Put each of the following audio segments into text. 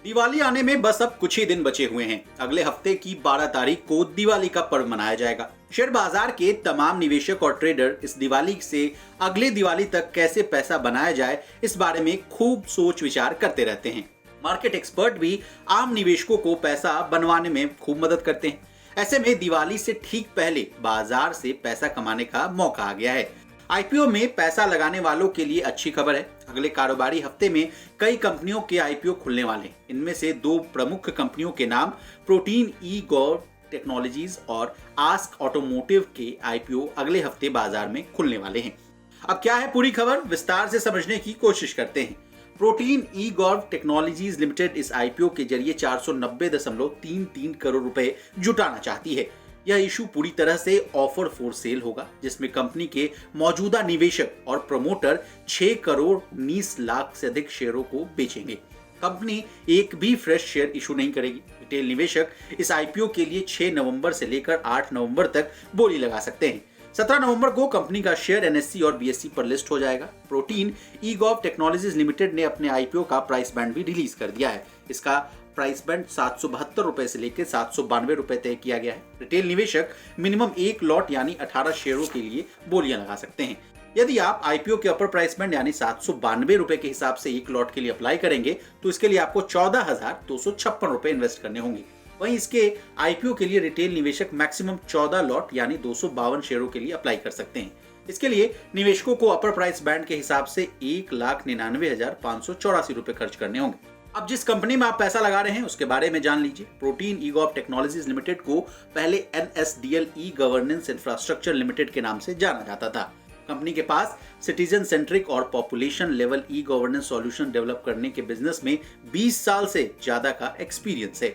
दिवाली आने में बस अब कुछ ही दिन बचे हुए हैं। अगले हफ्ते की 12 तारीख को दिवाली का पर्व मनाया जाएगा। शेयर बाजार के तमाम निवेशक और ट्रेडर इस दिवाली से अगले दिवाली तक कैसे पैसा बनाया जाए, इस बारे में खूब सोच विचार करते रहते हैं। मार्केट एक्सपर्ट भी आम निवेशकों को पैसा बनवाने में खूब मदद करते हैं। ऐसे में दिवाली से ठीक पहले बाजार से पैसा कमाने का मौका आ गया है। आईपीओ में पैसा लगाने वालों के लिए अच्छी खबर है। अगले कारोबारी हफ्ते में कई कंपनियों के आईपीओ खुलने वाले हैं। इनमें से दो प्रमुख कंपनियों के नाम प्रोटीन ई गॉव टेक्नोलॉजीज और आस्क ऑटोमोटिव के आईपीओ अगले हफ्ते बाजार में खुलने वाले हैं। अब क्या है पूरी खबर, विस्तार से समझने की कोशिश करते हैं। प्रोटीन ई गॉव टेक्नोलॉजीज लिमिटेड इस आईपीओ के जरिए 490.33 करोड़ रुपए जुटाना चाहती है। यह इशू पूरी तरह से ऑफर फॉर सेल होगा, जिसमें कंपनी के मौजूदा निवेशक और प्रमोटर 6 करोड़ 19 लाख से अधिक शेयरों को बेचेंगे। कंपनी एक भी फ्रेश शेयर इशू नहीं करेगी। रिटेल निवेशक इस आईपीओ के लिए 6 नवंबर से लेकर 8 नवंबर तक बोली लगा सकते हैं। 17 नवंबर को कंपनी का शेयर एनएससी और बीएसई पर लिस्ट हो जाएगा। प्रोटीन ई गॉव टेक्नोलॉजीज लिमिटेड ने अपने आईपीओ का प्राइस बैंड भी रिलीज कर दिया है। इसका प्राइस बैंड 772 रुपए से लेकर 792 रुपए तय किया गया है। रिटेल निवेशक मिनिमम एक लॉट यानी 18 शेयरों के लिए बोलियां लगा सकते हैं। यदि आप आईपीओ के अपर प्राइस बैंड यानी 792 रुपए के हिसाब से एक लॉट के लिए अप्लाई करेंगे तो इसके लिए आपको 14,256 रुपए इन्वेस्ट करने होंगे। वहीं इसके आईपीओ के लिए रिटेल निवेशक मैक्सिमम 14 लॉट यानी 252 शेयरों के लिए अप्लाई कर सकते हैं। इसके लिए निवेशकों को अपर प्राइस बैंड के हिसाब से 1,99,584 रुपए खर्च करने होंगे। अब जिस कंपनी में आप पैसा लगा रहे हैं उसके बारे में जान लीजिए। प्रोटीन ई गॉव टेक्नोलॉजीज लिमिटेड को पहले NSDL e governance infrastructure limited के नाम से जाना जाता था। कंपनी के पास सिटीजन सेंट्रिक और population level e governance solution develop करने के बिजनेस में 20 साल से ज्यादा का एक्सपीरियंस है।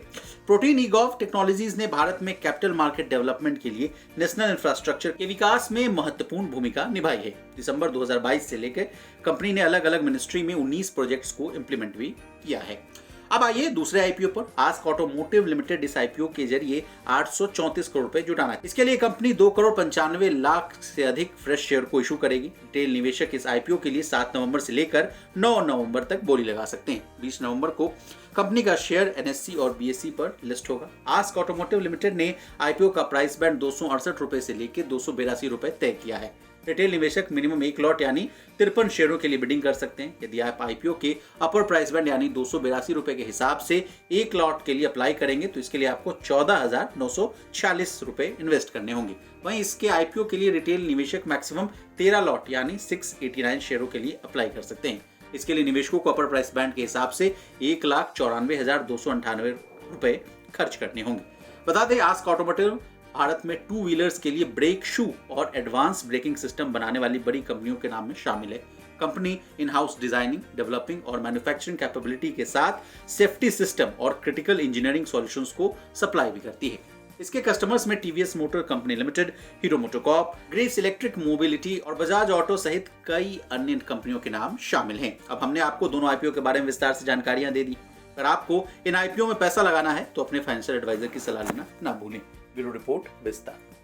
प्रोटीन ई गॉव टेक्नोलॉजीज ने भारत में कैपिटल मार्केट डेवलपमेंट के लिए नेशनल इंफ्रास्ट्रक्चर के विकास में महत्वपूर्ण भूमिका निभाई है। दिसंबर 2022 से लेकर कंपनी ने अलग अलग मिनिस्ट्री में 19 प्रोजेक्ट्स को इंप्लीमेंट भी किया है। अब आइए दूसरे आईपीओ पर। आस्क ऑटोमोटिव लिमिटेड इस आईपीओ के जरिए 834 करोड़ रुपए जुटाना है। इसके लिए कंपनी 2 करोड़ 95 लाख से अधिक फ्रेश शेयर को इशू करेगी। रिटेल निवेशक इस आईपीओ के लिए 7 नवंबर से लेकर 9 नवंबर तक बोली लगा सकते हैं। 20 नवंबर को कंपनी का शेयर एनएससी और बीएसई पर लिस्ट होगा। आस्क ऑटोमोटिव लिमिटेड ने आईपीओ का प्राइस बैंड 268 रुपए से लेकर 282 रुपए तय किया है। रिटेल निवेशक मिनिमम एक लॉट यानी 53 शेयरों के लिए बिडिंग कर सकते हैं। यदि आप आईपीओ के अपर प्राइस बैंड यानी 282 रुपए के हिसाब से एक लॉट के लिए अप्लाई करेंगे तो इसके लिए आपको 14,946 रुपए इन्वेस्ट करने होंगे। वहीं इसके आईपीओ के लिए रिटेल निवेशक मैक्सिमम 13 लॉट यानी 689 शेयरों के लिए अप्लाई कर सकते हैं। इसके लिए निवेशकों को अपर प्राइस बैंड के हिसाब से 1,94,298 रुपए खर्च करने होंगे। बता दें आस्क ऑटोमोटिव भारत में 2 व्हीलर्स के लिए ब्रेक शू और एडवांस ब्रेकिंग सिस्टम बनाने वाली बड़ी कंपनियों के नाम में शामिल है। Company in house designing, developing और मैन्युफैक्चरिंग कैपेबिलिटी के साथ सेफ्टी सिस्टम और क्रिटिकल इंजीनियरिंग सॉल्यूशंस को सप्लाई भी करती है। इसके कस्टमर्स में TVS motor company limited, hero MotoCorp, grace electric mobility और बजाज ऑटो सहित कई अन्य कंपनियों के नाम शामिल हैं। अब हमने आपको दोनों आईपीओ के बारे में विस्तार से जानकारियां दे दी। अगर आपको इन आईपीओ में पैसा लगाना है तो अपने फाइनेंशियल एडवाइजर की सलाह लेना ना भूलें। ब्यूरो रिपोर्ट, विस्तार।